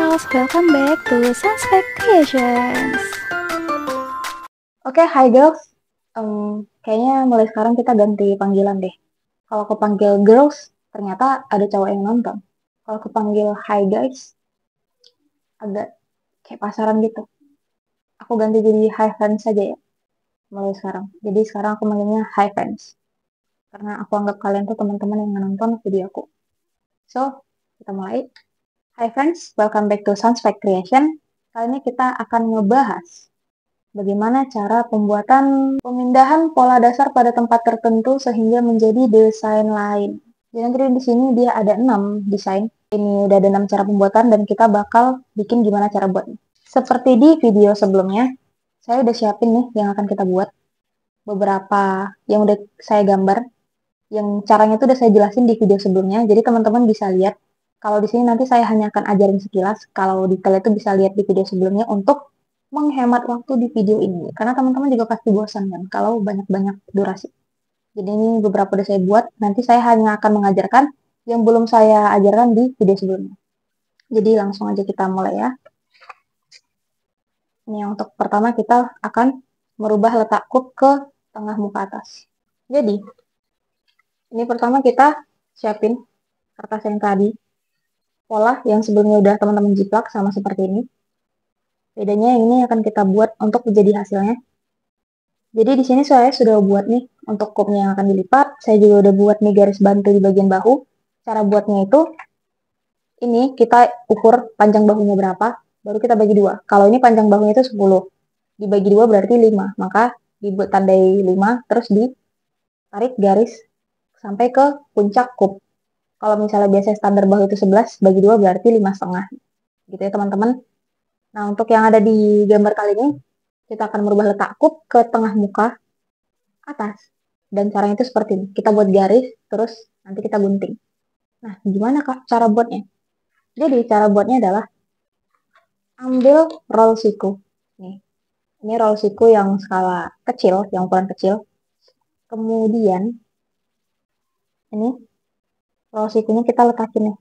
girls, welcome back to Sunspec Creations. Oke, hi girls. Kayaknya mulai sekarang kita ganti panggilan deh. Kalau aku panggil girls, ternyata ada cowok yang nonton. Kalau aku panggil hi guys, agak kayak pasaran gitu. Aku ganti jadi hi friends saja ya, mulai sekarang. Jadi sekarang aku manggilnya hi friends. Karena aku anggap kalian tuh teman-teman yang nonton video aku. So, kita mulai. Hi friends, welcome back to Sunspec Creation. Kali ini kita akan ngebahas bagaimana cara pembuatan pemindahan pola dasar pada tempat tertentu sehingga menjadi desain lain. Jadi di sini dia ada 6 desain. Ini udah ada 6 cara pembuatan dan kita bakal bikin gimana cara buatnya. Seperti di video sebelumnya, saya udah siapin nih yang akan kita buat. Beberapa yang udah saya gambar, yang caranya itu udah saya jelasin di video sebelumnya. Jadi teman-teman bisa lihat. Kalau di sini nanti saya hanya akan ajarin sekilas. Kalau detail itu bisa lihat di video sebelumnya untuk menghemat waktu di video ini. Karena teman-teman juga pasti bosan kan kalau banyak-banyak durasi. Jadi ini beberapa udah saya buat. Nanti saya hanya akan mengajarkan yang belum saya ajarkan di video sebelumnya. Jadi langsung aja kita mulai ya. Ini yang untuk pertama kita akan merubah letak kub ke tengah muka atas. Jadi ini pertama kita siapin kertas yang tadi. Pola yang sebelumnya udah teman-teman jiplak sama seperti ini. Bedanya yang ini akan kita buat untuk menjadi hasilnya. Jadi di sini saya sudah buat nih untuk kubnya yang akan dilipat. Saya juga udah buat nih garis bantu di bagian bahu. Cara buatnya itu ini kita ukur panjang bahunya berapa, baru kita bagi dua. Kalau ini panjang bahunya itu 10, dibagi dua berarti 5. Maka dibuat tandai 5, terus ditarik garis sampai ke puncak kub. Kalau misalnya biasa standar bahu itu 11, bagi dua berarti 5,5. Gitu ya teman-teman. Nah untuk yang ada di gambar kali ini, kita akan merubah letak kub ke tengah muka atas. Dan caranya itu seperti ini. Kita buat garis, terus nanti kita gunting. Nah, gimana Kak cara buatnya? Jadi, cara buatnya adalah ambil roll siku. Nih, ini roll siku yang skala kecil, yang ukuran kecil. Kemudian, ini roll sikunya kita letakin nih.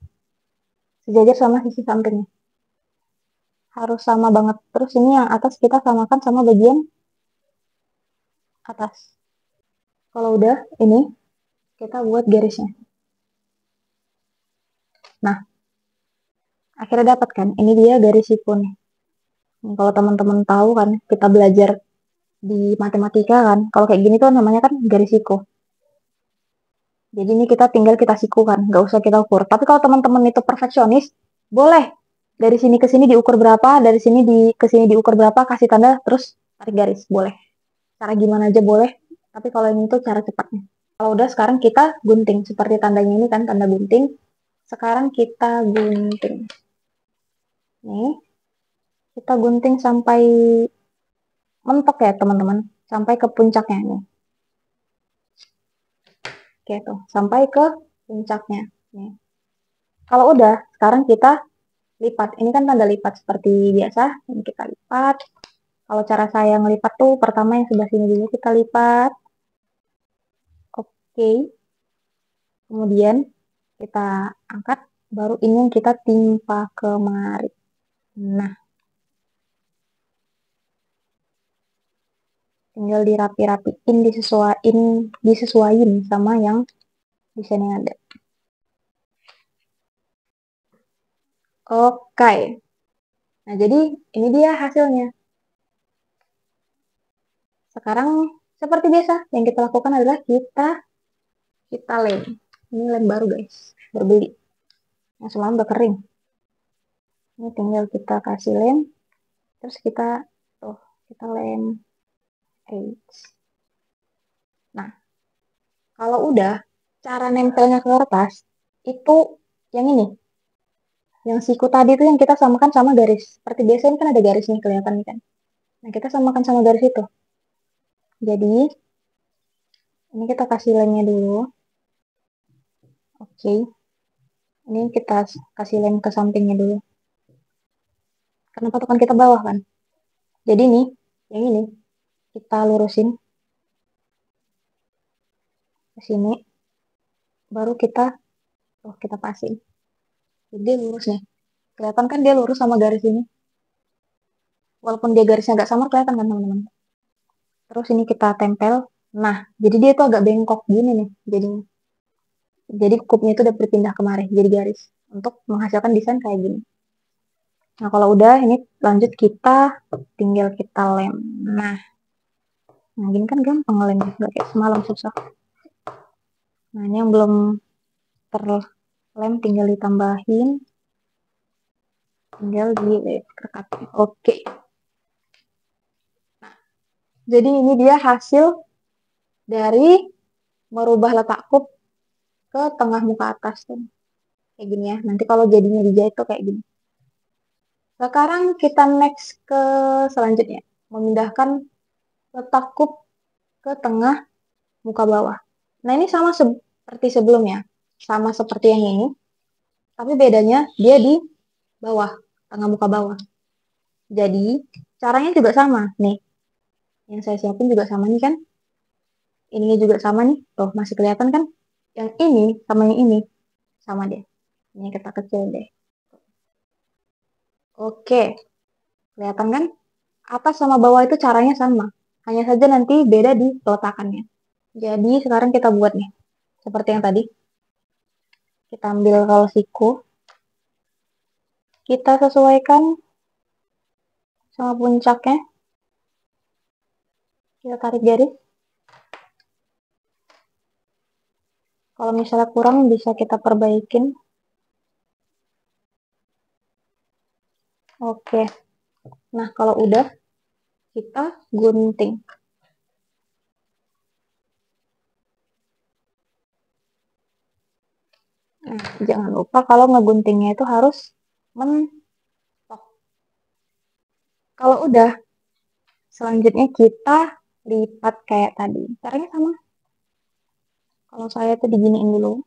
Sejajar sama sisi sampingnya. Harus sama banget. Terus ini yang atas kita samakan sama bagian atas. Kalau udah, ini kita buat garisnya. Nah, akhirnya dapat kan? Ini dia garis siku nih. Kalau teman-teman tahu kan, kita belajar di matematika kan, kalau kayak gini tuh namanya kan garis siku. Jadi ini kita tinggal kita siku kan, nggak usah kita ukur. Tapi kalau teman-teman itu perfeksionis, boleh dari sini ke sini diukur berapa, dari sini ke sini diukur berapa, kasih tanda, terus tarik garis, boleh. Cara gimana aja boleh, tapi kalau ini tuh cara cepatnya. Kalau udah sekarang kita gunting, seperti tandanya ini kan, tanda gunting. Sekarang kita gunting. Nih, kita gunting sampai mentok ya teman-teman, sampai ke puncaknya nih. Oke tuh, sampai ke puncaknya. Nih. Kalau udah, sekarang kita lipat. Ini kan tanda lipat seperti biasa. Ini kita lipat. Kalau cara saya ngelipat tuh, pertama yang sebelah sini dulu kita lipat. Oke. Kemudian kita angkat. Baru ini yang kita timpa kemari. Nah, tinggal dirapi-rapiin, disesuaiin sama yang desain yang ada. Oke. Nah, jadi ini dia hasilnya. Sekarang seperti biasa, yang kita lakukan adalah kita lem. Ini lem baru guys, berbeli. Yang semalam udah kering. Ini tinggal kita kasih lem, terus kita lem. Nah, kalau udah cara nempelnya ke kertas itu yang ini, yang siku tadi itu yang kita samakan sama garis. Seperti biasa ini kan ada garisnya kelihatan nih kan. Nah, kita samakan sama garis itu. Jadi ini kita kasih lemnya dulu. Oke. Ini kita kasih lem ke sampingnya dulu. Karena patokan kita bawah kan. Jadi nih, yang ini kita lurusin ke sini, baru kita pasin. Jadi lurus nih. Kelihatan kan dia lurus sama garis ini. Walaupun dia garisnya agak samar, kelihatan kan teman-teman. Terus ini kita tempel. Nah, jadi dia tuh agak bengkok gini nih jadinya. Jadi cupnya itu udah berpindah kemari jadi garis untuk menghasilkan desain kayak gini. Nah, kalau udah ini lanjut kita tinggal kita lem. Nah gini kan gampang ngelem, nggak kayak semalam susah. Nah, ini yang belum terlem tinggal ditambahin, tinggal direkat. Oke. Nah, jadi ini dia hasil dari merubah letak cup ke tengah muka atas tuh. Kayak gini ya. Nanti kalau jadinya dijahit tuh kayak gini. Sekarang kita next ke selanjutnya. Memindahkan letak cup ke tengah muka bawah. Nah, ini sama seperti sebelumnya. Sama seperti yang ini. Tapi bedanya dia di bawah, tengah muka bawah. Jadi, caranya juga sama. Nih, yang saya siapin juga sama nih kan. Ininya juga sama nih. Tuh, masih kelihatan kan? Yang ini sama yang ini. Sama deh. Ini kita kecil deh. Oke, kelihatan kan? Atas sama bawah itu caranya sama. Hanya saja nanti beda di peletakannya. Jadi, sekarang kita buat nih. Seperti yang tadi. Kita ambil roll siku. Kita sesuaikan sama puncaknya. Kita tarik garis. Kalau misalnya kurang bisa kita perbaikin. Oke. Nah, kalau udah kita gunting. Nah, jangan lupa kalau ngeguntingnya itu harus mentok. Kalau udah, selanjutnya kita lipat kayak tadi. Caranya sama. Kalau saya tuh diginiin dulu.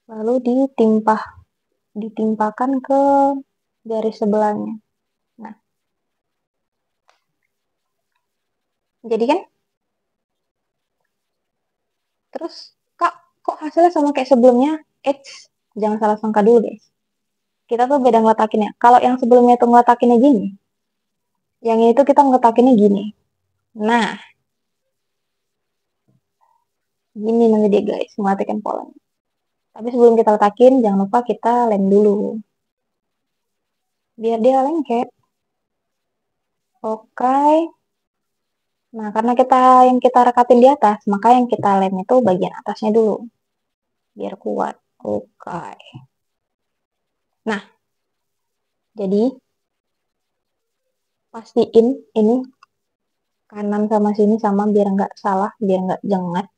Lalu ditimpakan ke garis sebelahnya. Nah, jadi kan? Terus, Kak, kok hasilnya sama kayak sebelumnya? Eits, jangan salah sangka dulu, guys. Kita tuh beda ngeletakinnya. Kalau yang sebelumnya tuh ngeletakinnya gini, yang ini tuh kita ngeletakinnya gini. Nah, gini nanti dia guys, ngeletakin polanya. Tapi sebelum kita letakin, jangan lupa kita lem dulu. Biar dia lengket. Oke. Nah, karena yang kita rekatin di atas, maka yang kita lem itu bagian atasnya dulu. Biar kuat. Oke. Nah, jadi pastiin ini kanan sama sini sama biar nggak salah, biar nggak jengat.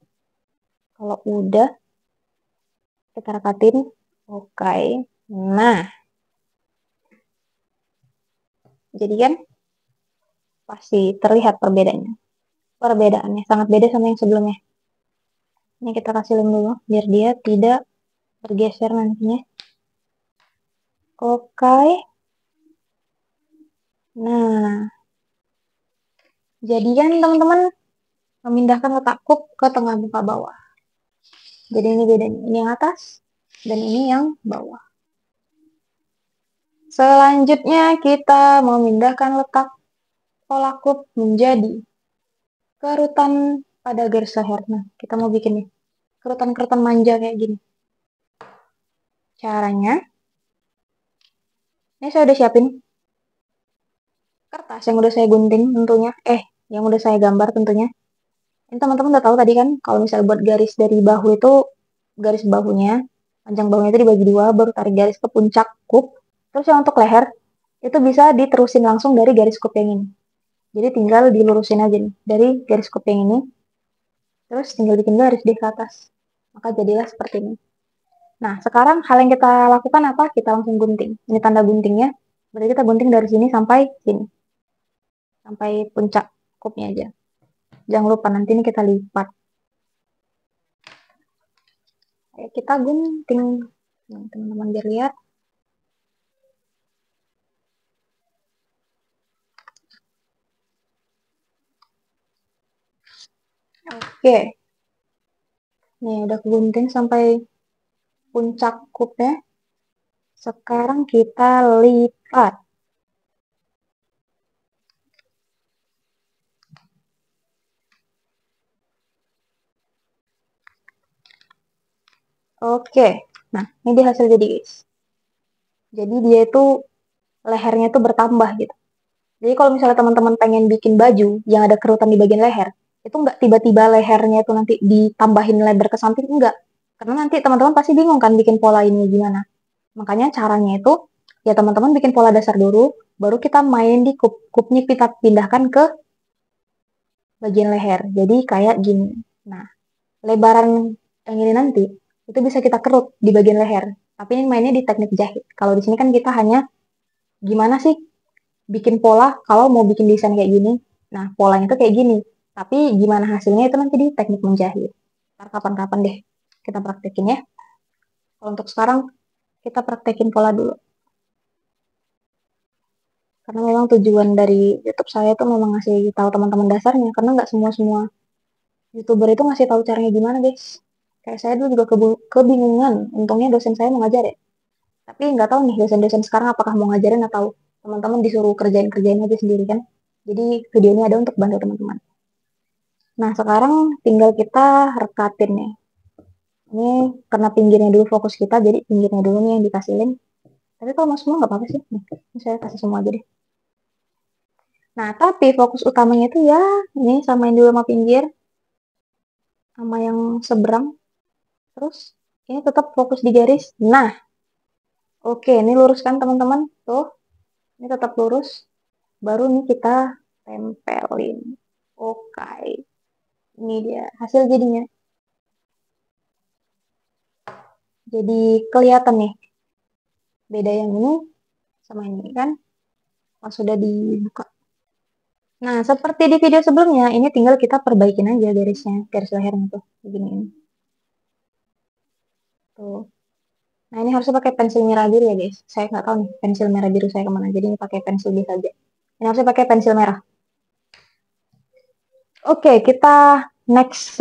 Kalau udah kita rekatin, oke. Nah, jadi kan pasti terlihat perbedaannya sangat beda sama yang sebelumnya. Ini kita kasih lem dulu biar dia tidak bergeser nantinya. Oke. Nah, jadi kan teman-teman memindahkan letak cup ke tengah muka bawah. Jadi ini bedanya. Ini yang atas dan ini yang bawah. Selanjutnya kita memindahkan letak pola cup menjadi kerutan pada garis leher. Nah, kita mau bikin nih kerutan-kerutan manja kayak gini. Caranya, ini saya udah siapin kertas yang udah saya gunting tentunya. Yang udah saya gambar tentunya. Ini teman-teman udah tahu tadi kan, kalau misalnya buat garis dari bahu itu, garis bahunya, panjang bahunya itu dibagi dua, baru tarik garis ke puncak kup. Terus yang untuk leher, itu bisa diterusin langsung dari garis kup yang ini. Jadi tinggal dilurusin aja nih, dari garis kup yang ini, terus tinggal bikin garis di ke atas. Maka jadilah seperti ini. Nah, sekarang hal yang kita lakukan apa? Kita langsung gunting. Ini tanda guntingnya, berarti kita gunting dari sini sampai sini. Sampai puncak kupnya aja. Jangan lupa nanti ini kita lipat. Ayo kita gunting. Nah, teman-teman biar lihat. Oke. Nih, udah kegunting sampai puncak cupnya. Sekarang kita lipat. Oke, nah ini dia hasil jadi guys. Jadi dia itu lehernya itu bertambah gitu. Jadi kalau misalnya teman-teman pengen bikin baju yang ada kerutan di bagian leher, itu nggak tiba-tiba lehernya itu nanti ditambahin lebar ke samping, enggak. Karena nanti teman-teman pasti bingung kan bikin pola ini gimana. Makanya caranya itu, ya teman-teman bikin pola dasar dulu, baru kita main di kup. Kupnya kita pindahkan ke bagian leher. Jadi kayak gini. Nah, lebaran yang ini nanti, itu bisa kita kerut di bagian leher. Tapi ini mainnya di teknik jahit. Kalau di sini kan kita hanya gimana sih bikin pola kalau mau bikin desain kayak gini. Nah, polanya tuh kayak gini. Tapi gimana hasilnya itu nanti di teknik menjahit. Ntar kapan-kapan deh kita praktekin ya. Kalau untuk sekarang kita praktekin pola dulu. Karena memang tujuan dari YouTube saya tuh memang ngasih tahu teman-teman dasarnya. Karena nggak semua YouTuber itu ngasih tahu caranya gimana guys. Kayak saya dulu juga kebingungan. Untungnya dosen saya mau ngajar ya. Tapi nggak tahu nih dosen-dosen sekarang apakah mau ngajarin atau teman-teman disuruh kerjain-kerjain aja sendiri kan. Jadi video ini ada untuk bantu teman-teman. Nah, sekarang tinggal kita rekatin nih. Ini karena pinggirnya dulu fokus kita, jadi pinggirnya dulu nih yang dikasihin. Tapi kalau mau semua nggak apa-apa sih. Nih, ini saya kasih semua aja deh. Nah, tapi fokus utamanya itu ya, ini samain dulu sama pinggir, sama yang seberang. Terus, ini tetap fokus di garis. Nah, oke, ini lurus kan teman-teman? Tuh, ini tetap lurus. Baru nih kita tempelin. Oke, ini dia hasil jadinya. Jadi kelihatan nih beda yang ini sama ini kan pas sudah dibuka. Nah, seperti di video sebelumnya, ini tinggal kita perbaikin aja garisnya, garis lehernya tuh begini ini. Tuh. Nah, ini harusnya pakai pensil merah biru ya guys. Saya nggak tahu nih pensil merah biru saya kemana, jadi ini pakai pensil biasa aja. Ini harusnya pakai pensil merah. Oke, kita next.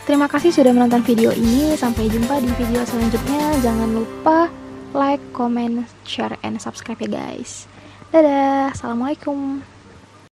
Terima kasih sudah menonton video ini. Sampai jumpa di video selanjutnya. Jangan lupa like, comment, share, and subscribe ya guys. Dadah. Assalamualaikum.